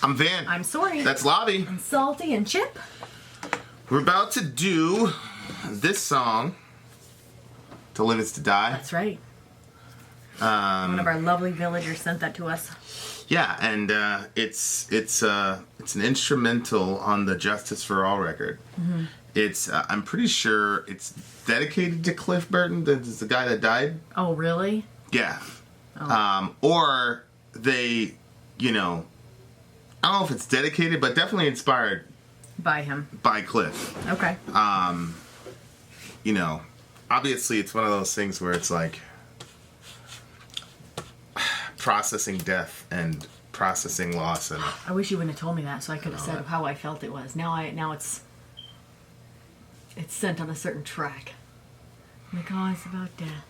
I'm Van. I'm Sori. That's Lavi. I'm Salty and Chip. We're about to do this song, To Live Is to Die. That's right. One of our lovely villagers sent that to us. Yeah, and it's an instrumental on the Justice for All record. Mm-hmm. It's I'm pretty sure it's dedicated to Cliff Burton, the guy that died. Oh, really? Yeah. Oh. Or they, I don't know if it's dedicated, but definitely inspired by him. By Cliff. Okay. Obviously it's one of those things where it's like processing death and processing loss, and I wish you wouldn't have told me that, so I could have said how I felt it was. Now it's sent on a certain track. I'm like, oh, it's about death.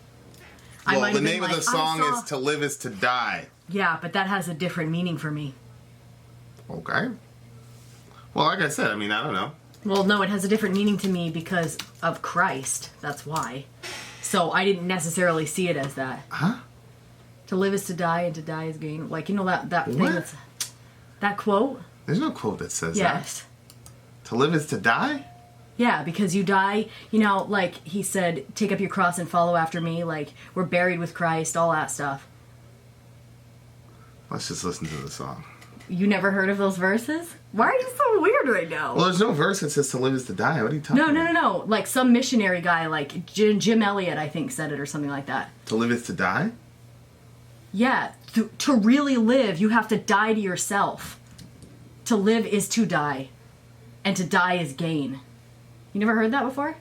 Well, the name of the song is To Live Is to Die. Yeah, but that has a different meaning for me. Okay. Well, like I said, I don't know. Well, no, it has a different meaning to me because of Christ. That's why. So I didn't necessarily see it as that. Huh? To live is to die, and to die is gain. Like, that thing What? that's... That quote? There's no quote that says yes. that. To live is to die? Yeah, because you die, like he said, take up your cross and follow after me. Like, we're buried with Christ, all that stuff. Let's just listen to the song. You never heard of those verses? Why are you so weird right now? Well, there's no verse that says to live is to die. What are you talking about? No. Like some missionary guy, like Jim Elliot, I think, said it or something like that. To live is to die? Yeah. To really live, you have to die to yourself. To live is to die. And to die is gain. You never heard that before?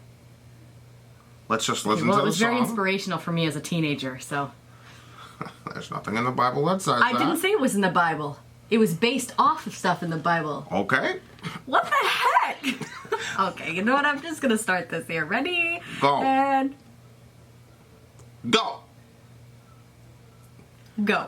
Let's just listen to the song. Well, it was very inspirational for me as a teenager, so... There's nothing in the Bible that says that. I didn't say it was in the Bible. It was based off of stuff in the Bible. Okay. What the heck? Okay, you know what? I'm just gonna start this here. Ready? Go. And... Go. Go.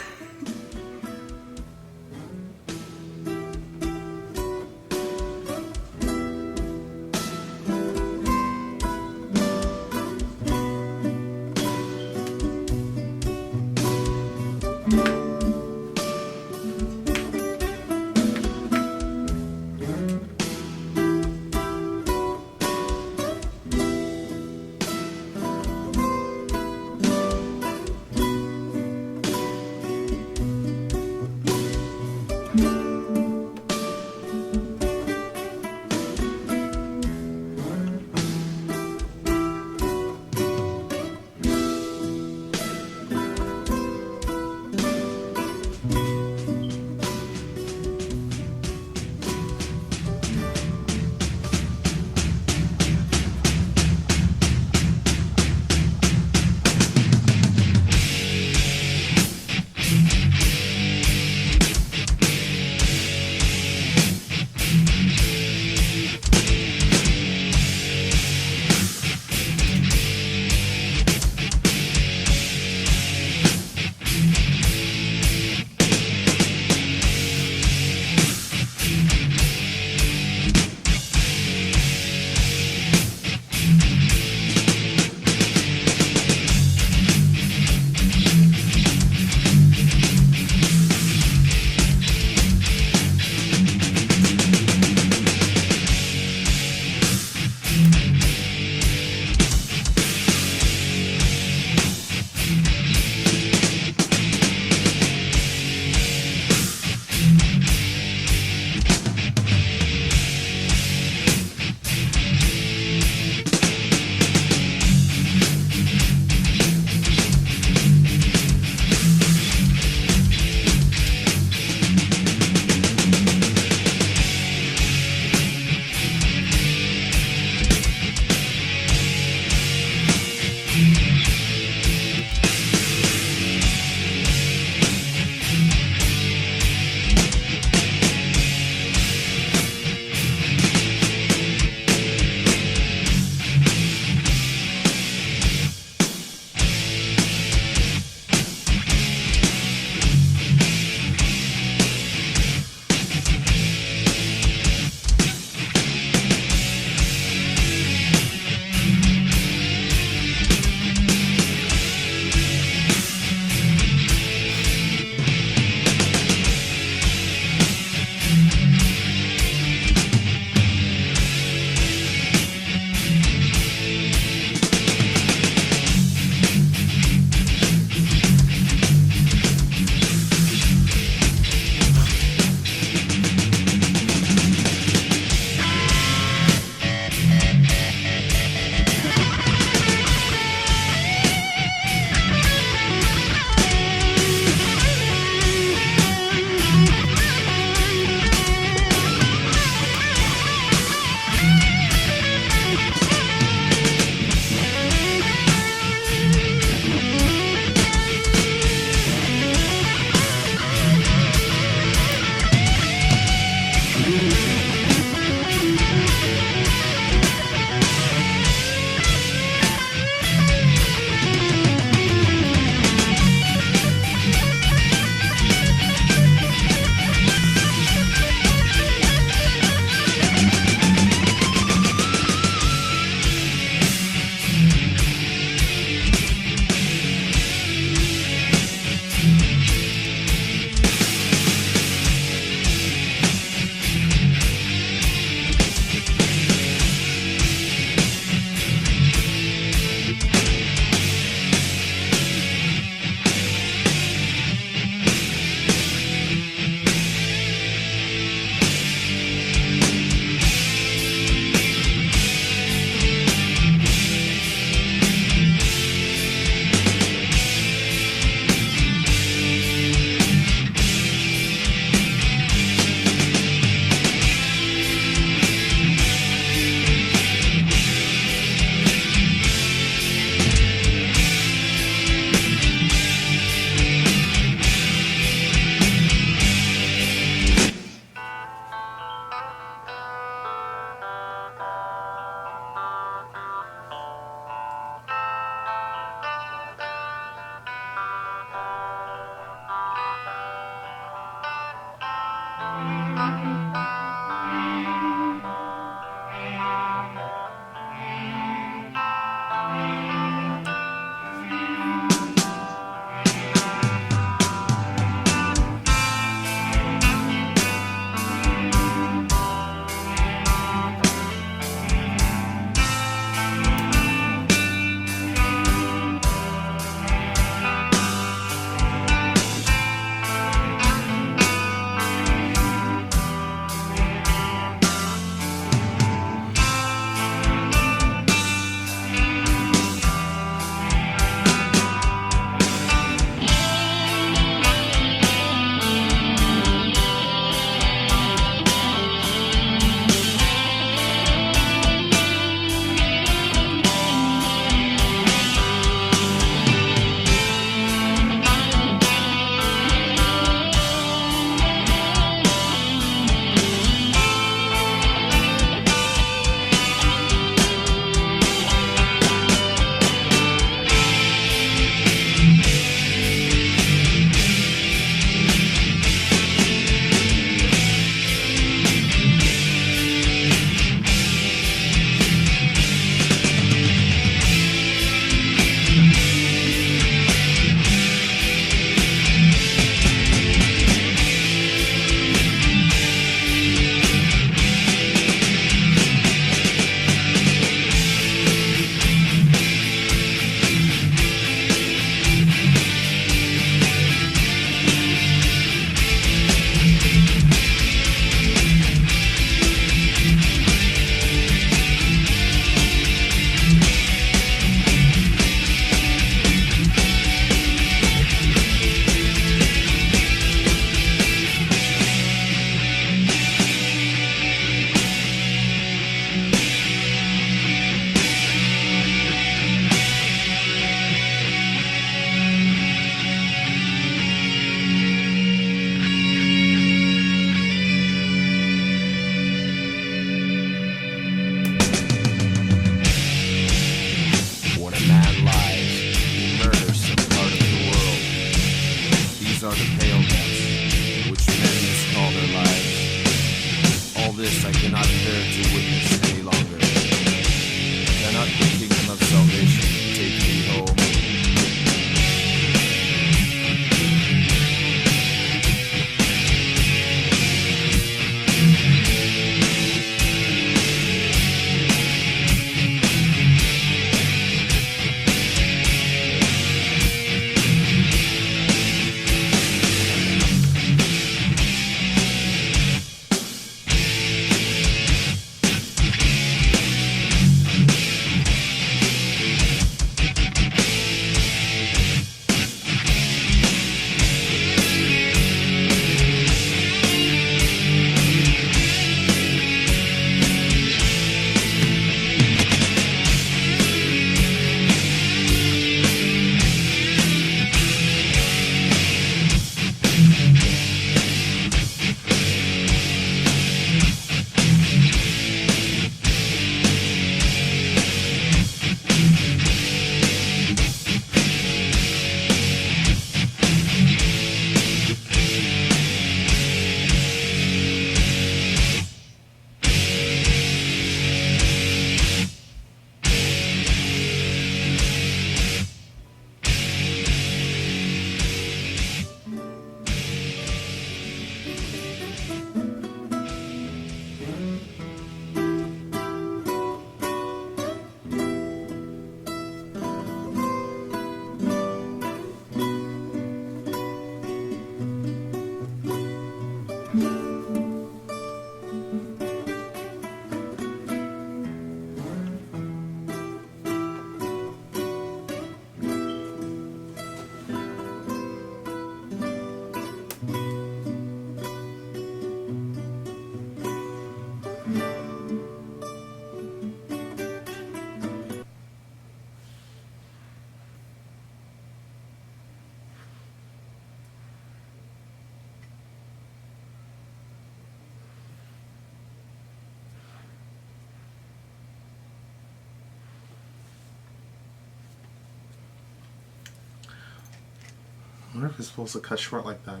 wonder if it's supposed to cut short like that.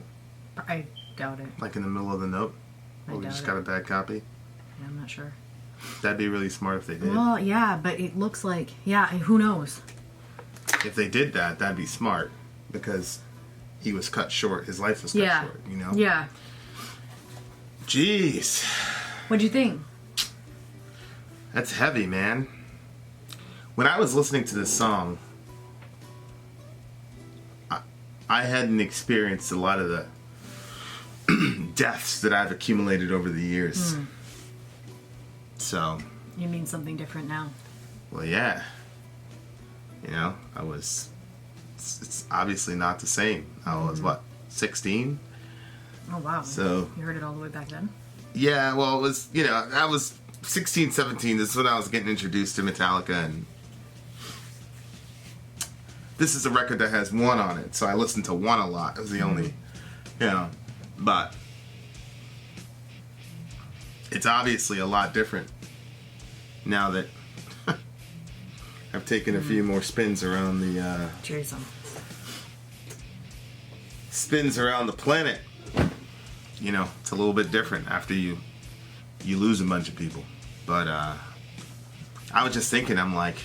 I doubt it. Like in the middle of the note? I Or we doubt just it. got a bad copy? Yeah, I'm not sure. That'd be really smart if they did. Well, yeah, but it looks like, yeah, who knows? If they did that, that'd be smart. Because he was cut short. His life was cut short, you know? Yeah. Jeez. What'd you think? That's heavy, man. When I was listening to this song, I hadn't experienced a lot of the deaths that I've accumulated over the years. So. You mean something different now? Well, yeah. You know, it's obviously not the same. I was, 16? Oh, wow. So. You heard it all the way back then? Yeah, well, it was, I was 16, 17. This is when I was getting introduced to Metallica, and this is a record that has One on it, so I listened to One a lot. It was the only, but it's obviously a lot different now that I've taken a few more spins around the planet. It's a little bit different after you lose a bunch of people. But I was just thinking, I'm like,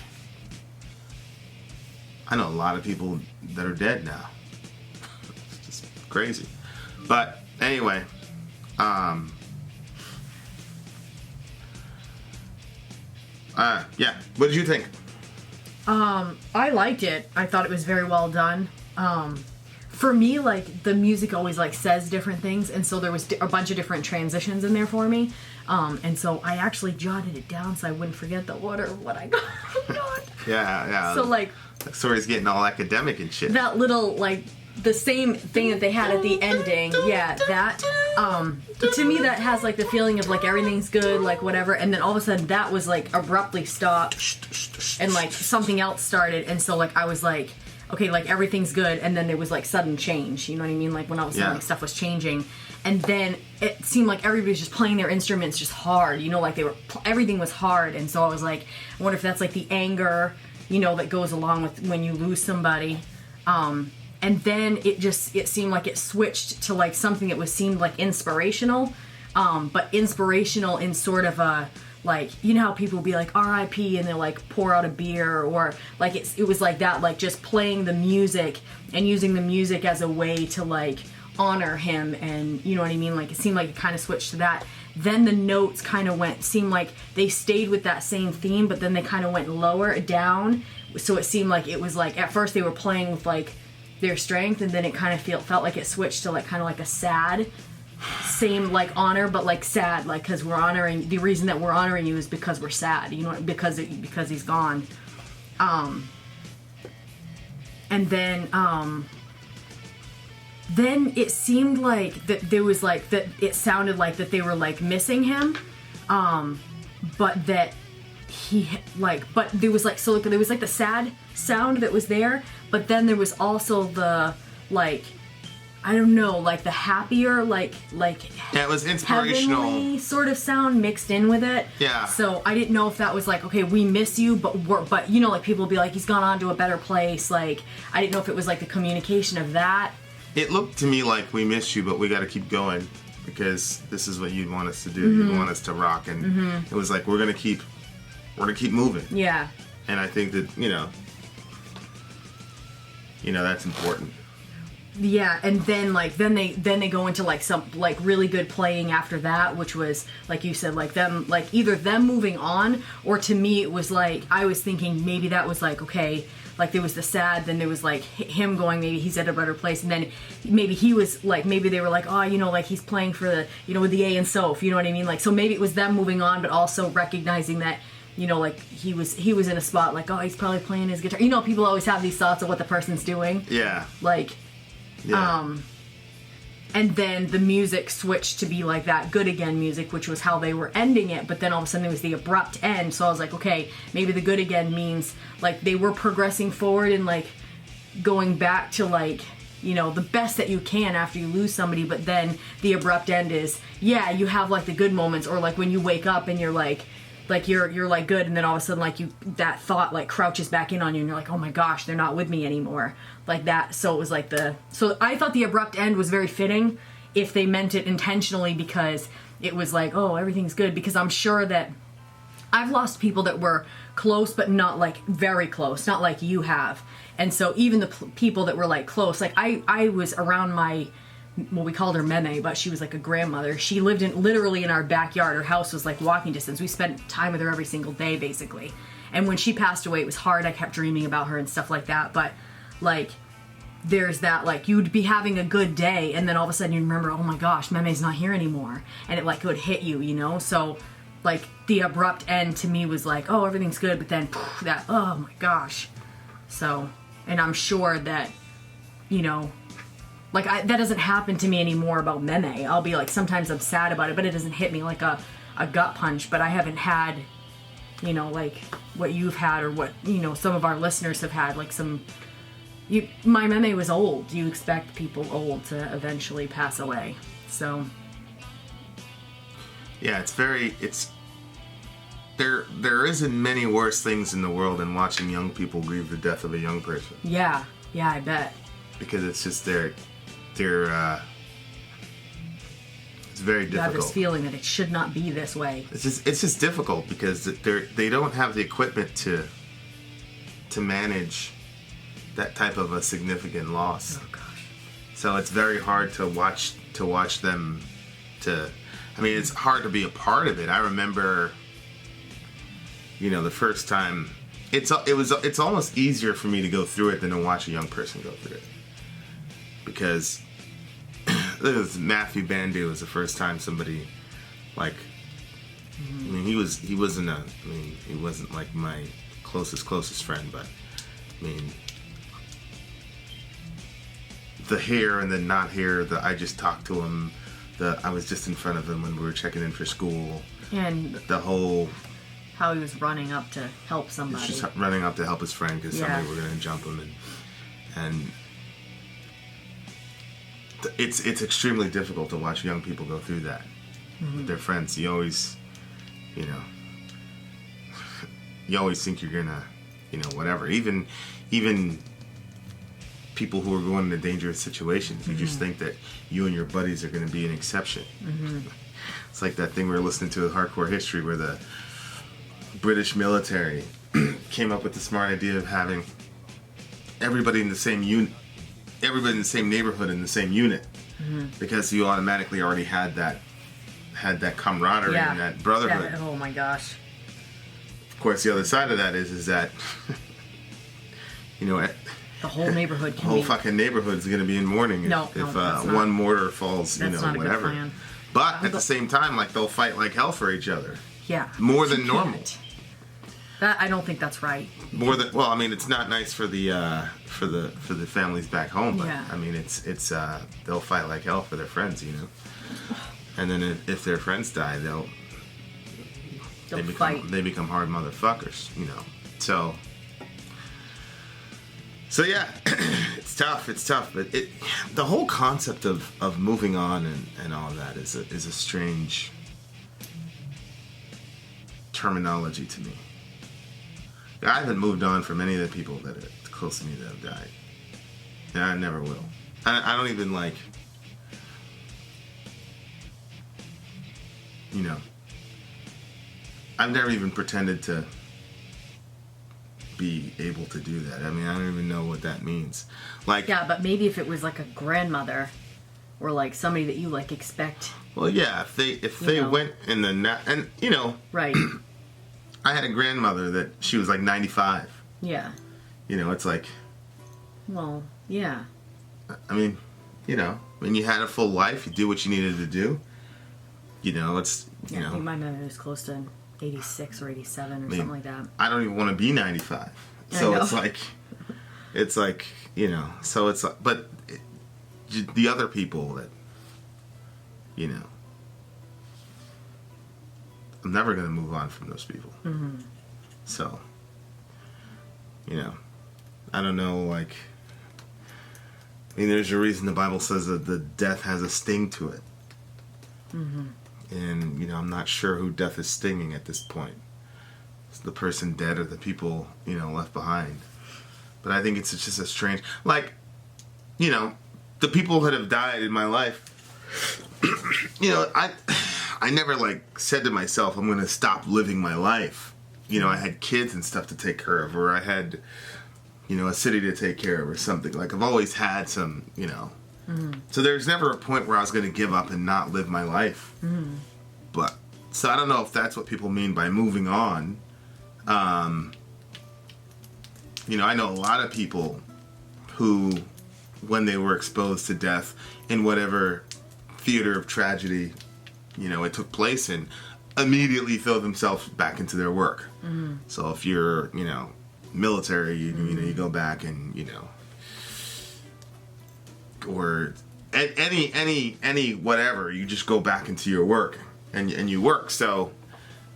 I know a lot of people that are dead now. It's just crazy. But anyway, yeah. What did you think? I liked it. I thought it was very well done. For me, like, the music always, like, says different things, and so there was a bunch of different transitions in there for me. And so I actually jotted it down so I wouldn't forget the order of what I got. Yeah. So, like... Sori's getting all academic and shit. That little, like, the same thing that they had at the ending. Yeah, that. To me, that has, like, the feeling of, like, everything's good, like, whatever. And then all of a sudden, that was, like, abruptly stopped. And, like, something else started. And so, like, I was like... okay, like, everything's good, and then there was, like, sudden change, you know what I mean? Like, when all of a sudden, like, stuff was changing, and then it seemed like everybody was just playing their instruments just hard, like, everything was hard, and so I was like, I wonder if that's, like, the anger, that goes along with when you lose somebody, and then it seemed like it switched to, like, something that seemed, like, inspirational, but inspirational in sort of a... like, how people be like, R.I.P. and they'll, like, pour out a beer, or, like, it was like that, like, just playing the music and using the music as a way to, like, honor him, and, you know what I mean? Like, it seemed like it kind of switched to that. Then the notes kind of seemed like they stayed with that same theme, but then they kind of went lower down, so it seemed like it was, like, at first they were playing with, like, their strength, and then it kind of felt like it switched to, like, kind of like a sad... same, like, honor, but, like, sad, like, because we're honoring, the reason that we're honoring you is because we're sad, because he's gone. And then it seemed like that there was, like, that it sounded like that they were, like, missing him, but that he, like, but there was, like, so, like, there was, like, the sad sound that was there, but then there was also the, like, I don't know, like, the happier, like yeah, it was inspirational, heavenly sort of sound mixed in with it. Yeah. So I didn't know if that was like, okay, we miss you, but like, people be like, he's gone on to a better place. Like, I didn't know if it was like the communication of that. It looked to me like, we miss you, but we got to keep going because this is what you'd want us to do. Mm-hmm. You'd want us to rock, and it was like, we're gonna keep moving. Yeah. And I think that that's important. Yeah, and then they go into like some like really good playing after that, which was like you said, like them, like either them moving on, or to me it was like I was thinking maybe that was like, okay, like there was the sad, then there was like him going, maybe he's at a better place, and then maybe he was like, maybe they were like, oh, like he's playing for the with the A and Soph, you know what I mean? Like, so maybe it was them moving on, but also recognizing that like he was in a spot like, oh, he's probably playing his guitar. People always have these thoughts of what the person's doing. Yeah. Like. Yeah. And then the music switched to be like that Good Again music, which was how they were ending it, but then all of a sudden there was the abrupt end, so I was like, okay, maybe the Good Again means like they were progressing forward and like going back to like, the best that you can after you lose somebody, but then the abrupt end is, yeah, you have like the good moments, or like when you wake up and you're like, like you're like good, and then all of a sudden like that thought like crouches back in on you, and you're like, oh my gosh, they're not with me anymore, like that. So it was like so I thought the abrupt end was very fitting if they meant it intentionally, because it was like, oh, everything's good, because I'm sure that I've lost people that were close, but not like very close, not like you have. And so even the people that were like close, like I was around my, well, we called her Meme, but she was like a grandmother. She lived literally in our backyard. Her house was like walking distance. We spent time with her every single day, basically. And when she passed away, it was hard. I kept dreaming about her and stuff like that. But like, there's that, like, you'd be having a good day, and then all of a sudden you remember, oh my gosh, Meme's not here anymore. And it, like, would hit you, you know? So, like, the abrupt end to me was like, oh, everything's good, but then that, oh my gosh. So, and I'm sure that, you know, like, that doesn't happen to me anymore about Meme. I'll be like, sometimes I'm sad about it, but it doesn't hit me like a gut punch. But I haven't had, you know, like, what you've had, or what, you know, some of our listeners have had, like, my Meme was old. You expect people old to eventually pass away. So yeah, there isn't many worse things in the world than watching young people grieve the death of a young person. Yeah, I bet. Because it's just it's very difficult. You have this feeling that it should not be this way. It's just difficult because they don't have the equipment to manage that type of a significant loss. Oh gosh. So it's very hard to watch them. I mean, it's hard to be a part of it. I remember, you know, the first time. It's almost easier for me to go through it than to watch a young person go through it, because Matthew Bandu was the first time somebody, like, I mean, he wasn't like my closest friend, but I mean, the here and the not here, I just talked to him, I was just in front of him when we were checking in for school, and the whole, how he was running up to help somebody. Just running up to help his friend because somebody were going to jump him, and it's extremely difficult to watch young people go through that with their friends. You always, you know, think you're gonna, you know, whatever. Even people who are going into dangerous situations, you just think that you and your buddies are going to be an exception. It's like that thing we were listening to with Hardcore History, where the British military came up with the smart idea of having everybody in the same neighborhood in the same unit, because you automatically already had that camaraderie and that brotherhood. Yeah, oh my gosh. Of course, the other side of that is that you know, the whole neighborhood. The whole fucking neighborhood is going to be in mourning if one mortar falls, you know, whatever. Good plan. But at the same time, like, they'll fight like hell for each other. Yeah. More than normal. That, I don't think that's right. Well, I mean, it's not nice for the families back home, but yeah. I mean, it's they'll fight like hell for their friends, you know. And then if their friends die, they become hard motherfuckers, you know. So yeah, it's tough, but the whole concept of moving on and all of that is a strange terminology to me. I haven't moved on from any of the people that are close to me that have died. And I never will. I don't even, like, you know, I've never even pretended to be able to do that. I mean, I don't even know what that means. Like, yeah, but maybe if it was like a grandmother or like somebody that you like expect. Well, yeah, if they went in the and you know, right. I had a grandmother that she was like 95. Yeah. You know, it's like, well, yeah. I mean, you know, when you had a full life, you do what you needed to do. You know, it's, you know. I think my mother was close to 86 or 87 or something like that. I don't even want to be 95. So it's like, you know, so it's like, but the other people that, you know, I'm never going to move on from those people. Mm-hmm. So, you know, I don't know, like, I mean, there's a reason the Bible says that the death has a sting to it. Mm-hmm. And, you know, I'm not sure who death is stinging at this point. the person dead or the people, left behind. But I think it's just a strange, like, the people that have died in my life, I never, like, said to myself, I'm going to stop living my life. I had kids and stuff to take care of, or I had, a city to take care of or something. Like, I've always had some, So there's never a point where I was going to give up and not live my life. But, so I don't know if that's what people mean by moving on. I know a lot of people who, when they were exposed to death in whatever theater of tragedy, it took place in, immediately throw themselves back into their work. So if you're, military, you go back and, or any whatever, you just go back into your work and you work. So,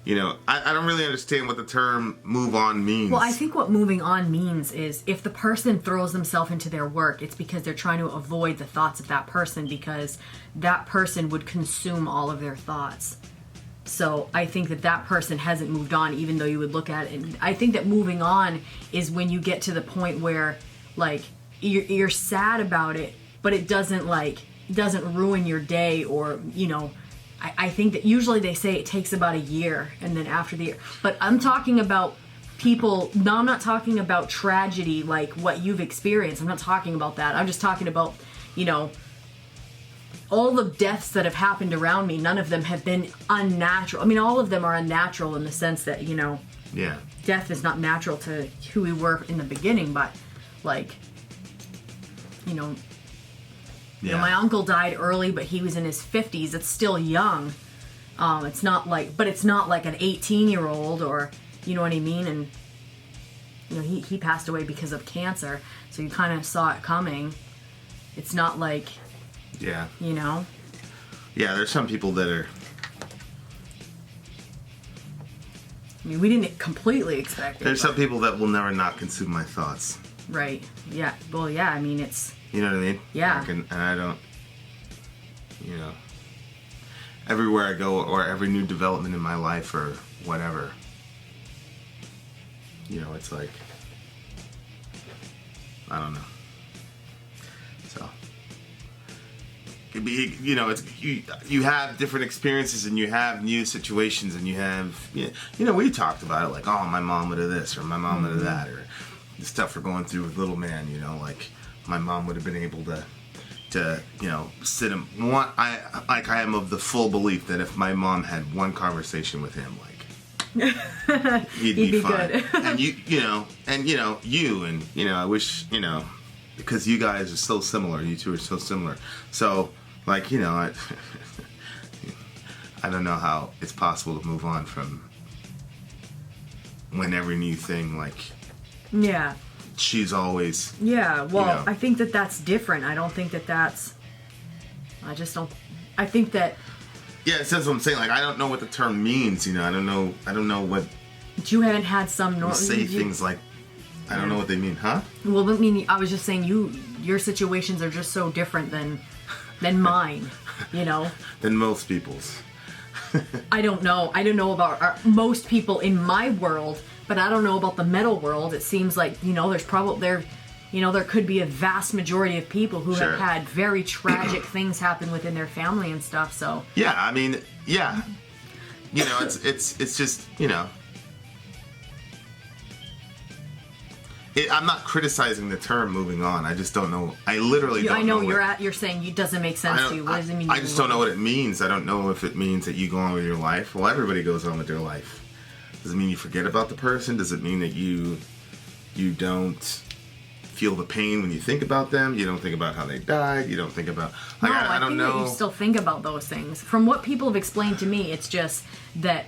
I don't really understand what the term move on means. Well, I think what moving on means is if the person throws themselves into their work, it's because they're trying to avoid the thoughts of that person, because that person would consume all of their thoughts. So I think that person hasn't moved on, even though you would look at it. And I think that moving on is when you get to the point where, like, you're sad about it, but it doesn't ruin your day, or, I think that usually they say it takes about a year, and then after the year. But I'm talking about people. No, I'm not talking about tragedy like what you've experienced. I'm not talking about that. I'm just talking about, all the deaths that have happened around me. None of them have been unnatural. I mean, all of them are unnatural in the sense that, death is not natural to who we were in the beginning. But, like, my uncle died early, but he was in his 50s. It's still young. It's not like an 18-year-old, or, you know what I mean? And, he passed away because of cancer. So you kind of saw it coming. It's not like, yeah. Yeah, there's some people that are... I mean, we didn't completely expect it. There's some people that will never not consume my thoughts. Right. Yeah. Well, yeah, I mean, it's... You know what I mean? Yeah. Like, and I don't, everywhere I go, or every new development in my life or whatever, it's like, I don't know. So, it'd be, it's, you have different experiences, and you have new situations, and you have, we talked about it, like, oh, my mom would have this, or my mom would have that, or the stuff we're going through with little man, like, my mom would have been able to sit him. I am of the full belief that if my mom had one conversation with him, like, he'd be fine. Good. And I wish, because you guys are so similar. You two are so similar. So, like, I don't know how it's possible to move on from when every new thing, like, yeah. She's always... Yeah, well, I think that's different. I don't think that's... I just don't... I think that... Yeah, that's what I'm saying. Like, I don't know what the term means, I don't know what... But you haven't had some... You say things like... I don't know what they mean, huh? Well, I mean, I was just saying your situations are just so different than mine, Than most people's. I don't know. I don't know about most people in my world... But I don't know about the metal world. It seems like, there's probably there could be a vast majority of people who have had very tragic things happen within their family and stuff. So yeah, I mean, yeah, it's just I'm not criticizing the term moving on. I just don't know. I literally don't know. I know you're saying it doesn't make sense to you. What does it mean? I just don't know what it means. I don't know if it means that you go on with your life. Well, everybody goes on with their life. Does it mean you forget about the person? Does it mean that you don't feel the pain when you think about them? You don't think about how they died? You don't think about... Like, no, I don't know. That you still think about those things. From what people have explained to me, it's just that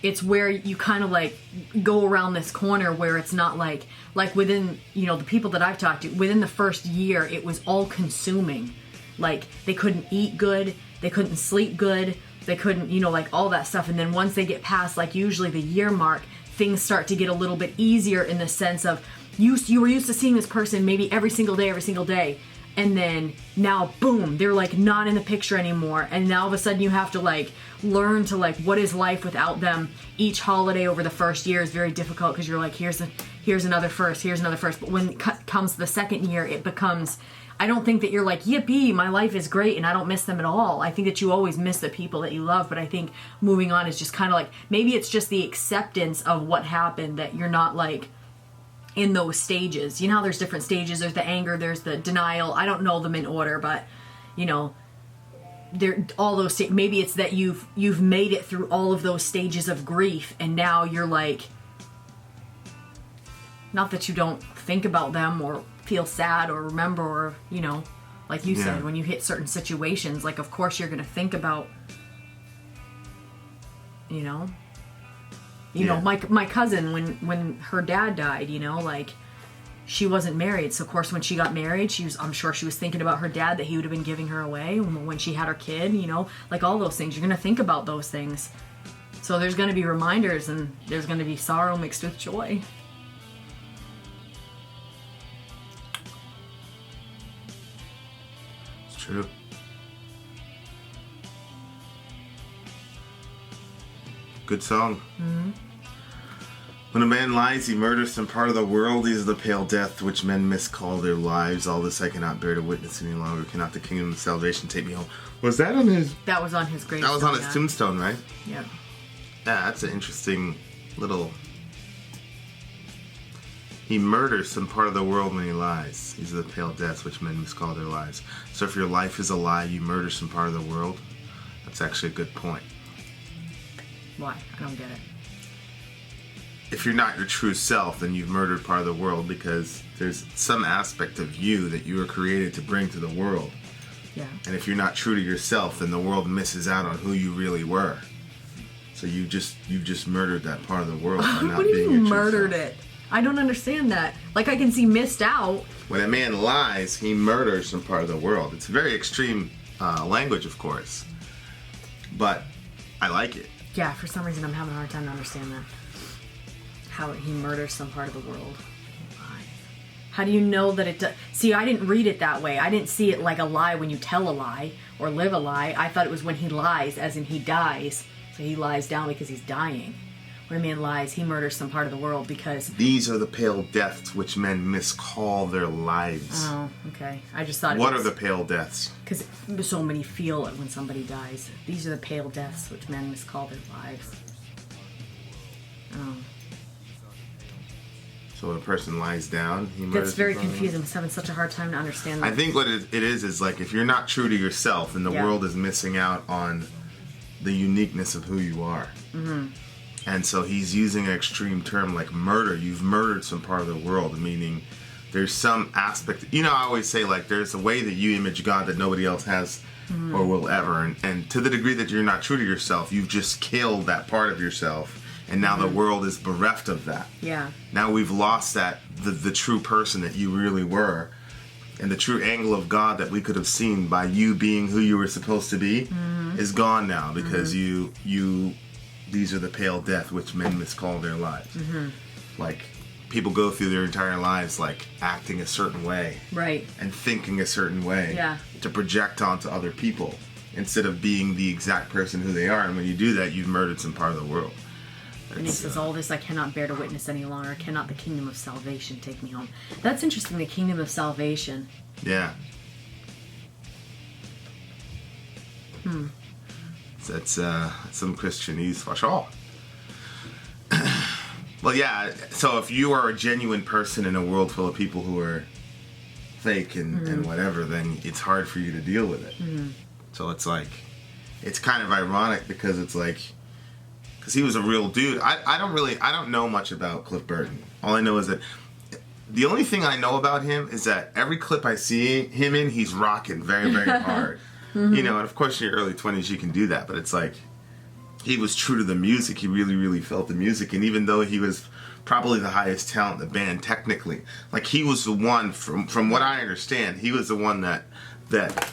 it's where you kind of like go around this corner where it's not like within, the people that I've talked to, within the first year, it was all consuming. Like, they couldn't eat good. They couldn't sleep good. They couldn't, like all that stuff. And then once they get past, like, usually the year mark, things start to get a little bit easier in the sense of you were used to seeing this person maybe every single day. and then now boom, they're like not in the picture anymore, and now all of a sudden you have to like learn to like what is life without them. Each holiday over the first year is very difficult because you're like here's another first, but when it comes the second year, it becomes, I don't think that you're like, yippee, my life is great and I don't miss them at all. I think that you always miss the people that you love, but I think moving on is just kind of like, maybe it's just the acceptance of what happened, that you're not like in those stages. You know how there's different stages, there's the anger, there's the denial. I don't know them in order, but you know, they're all those maybe it's that you've made it through all of those stages of grief, and now you're like, not that you don't think about them or feel sad or remember, or you know, like you said, when you hit certain situations, like of course you're gonna think about, you know, my cousin, when her dad died, you know, like she wasn't married, so of course when she got married, I'm sure she was thinking about her dad, that he would have been giving her away when she had her kid, you know, like all those things, you're gonna think about those things. So there's gonna be reminders, and there's gonna be sorrow mixed with joy. It's true. Good song. Mm-hmm. When a man lies, he murders some part of the world. These are the pale death which men miscall their lives. All this I cannot bear to witness any longer. Cannot the kingdom of salvation take me home? Was that on his... That was on his gravestone. That was on his tombstone, right? Yeah. Yeah, that's an interesting little... He murders some part of the world when he lies. These are the pale deaths which men miscall their lives. So if your life is a lie, you murder some part of the world. That's actually a good point. Why? I don't get it. If you're not your true self, then you've murdered part of the world, because there's some aspect of you that you were created to bring to the world. Yeah. And if you're not true to yourself, then the world misses out on who you really were. So you've just murdered that part of the world by not What do being you your mean true murdered self. it? I don't understand that. Like, I can see missed out. When a man lies, he murders some part of the world. It's very extreme language, of course, but I like it. Yeah, for some reason I'm having a hard time to understand that. How he murders some part of the world. Why? How do you know that it does? See, I didn't read it that way. I didn't see it like a lie when you tell a lie or live a lie. I thought it was when he lies, as in he dies. So he lies down because he's dying. When a man lies, he murders some part of the world because... These are the pale deaths which men miscall their lives. Oh, okay. I just thought... What are the pale deaths? Because so many feel it when somebody dies. These are the pale deaths which men miscall their lives. Oh. So when a person lies down, he murders... That's very confusing. I'm having such a hard time to understand that. I think what it is like, if you're not true to yourself, then the world is missing out on the uniqueness of who you are. Mm-hmm. And so he's using an extreme term like murder. You've murdered some part of the world, meaning there's some aspect... You know, I always say, like, there's a way that you image God that nobody else has or will ever. And to the degree that you're not true to yourself, you've just killed that part of yourself. And now the world is bereft of that. Yeah. Now we've lost that, the true person that you really were. And the true angle of God that we could have seen by you being who you were supposed to be is gone now, because these are the pale death which men miscall their lives. Mm-hmm. Like, people go through their entire lives, like, acting a certain way. Right. And thinking a certain way. Yeah. To project onto other people, instead of being the exact person who they are. And when you do that, you've murdered some part of the world. And he says, all this I cannot bear to witness any longer. Cannot the kingdom of salvation take me home. That's interesting, the kingdom of salvation. Yeah. That's some Christianese for sure. Well, yeah, so if you are a genuine person in a world full of people who are fake and whatever, then it's hard for you to deal with it. Mm-hmm. So it's like, it's kind of ironic, because it's like, because he was a real dude. I don't know much about Cliff Burton. All I know is that the only thing I know about him is that every clip I see him in, he's rocking very, very hard. Mm-hmm. You know, and of course in your early 20s you can do that, but it's like, he was true to the music. He really, really felt the music. And even though he was probably the highest talent in the band technically, like, he was the one, from what I understand, he was the one that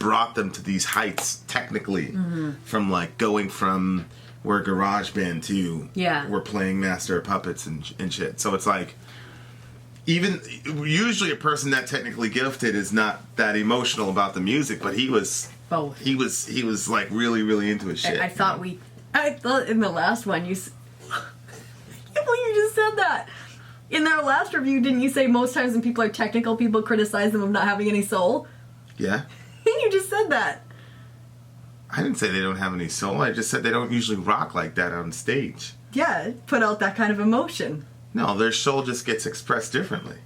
brought them to these heights technically, from like going from we're GarageBand to we're playing Master of Puppets and shit. So it's like, even usually a person that technically gifted is not that emotional about the music, but he was both. He was like really, really into his shit. I thought in the last one I can't believe you just said that. In their last review, didn't you say most times when people are technical, people criticize them of not having any soul? Yeah. You just said that. I didn't say they don't have any soul. I just said they don't usually rock like that on stage. Yeah, put out that kind of emotion. No, their soul just gets expressed differently.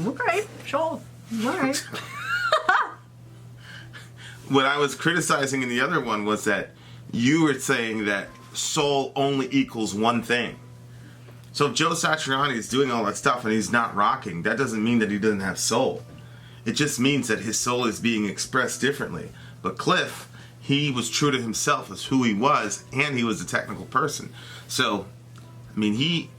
Okay, sure. Alright. What I was criticizing in the other one was that you were saying that soul only equals one thing. So if Joe Satriani is doing all that stuff and he's not rocking, that doesn't mean that he doesn't have soul. It just means that his soul is being expressed differently. But Cliff, he was true to himself as who he was, and he was a technical person. So, I mean,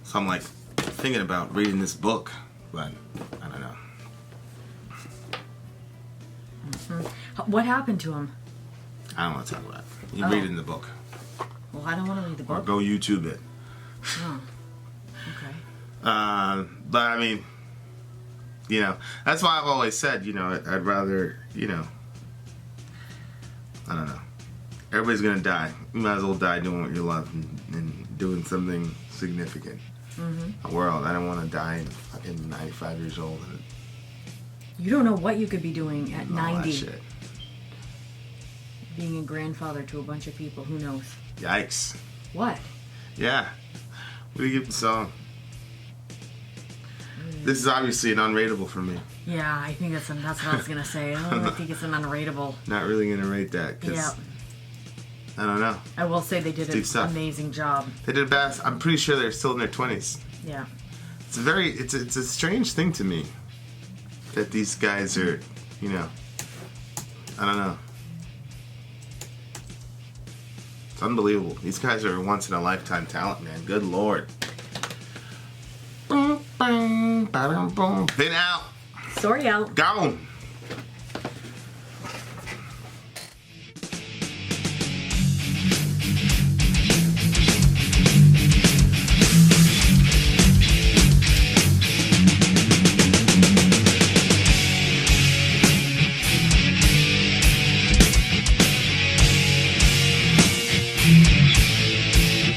So I'm like thinking about reading this book, but I don't know. Mm-hmm. What happened to him? I don't want to talk about it. You read it in the book. Well, I don't want to read the book. Or go YouTube it. Oh. Okay. But I mean, that's why I've always said, I'd rather, I don't know. Everybody's gonna die. You might as well die doing what you love and doing something significant. Mm-hmm. World. I don't want to die in fucking 95 years old. You don't know what you could be doing at 90. That shit. Being a grandfather to a bunch of people. Who knows? Yikes. What? Yeah. What do you give the song? This is obviously an unrateable for me. Yeah, I think that's what I was going to say. I think it's an unrateable. Not really going to rate that. Yeah. I don't know. I will say they did an amazing job. They did a best. I'm pretty sure they're still in their 20s. Yeah. It's a strange thing to me that these guys are, I don't know. It's unbelievable. These guys are once in a lifetime talent, man. Good Lord. Been out. Sori out. Gone.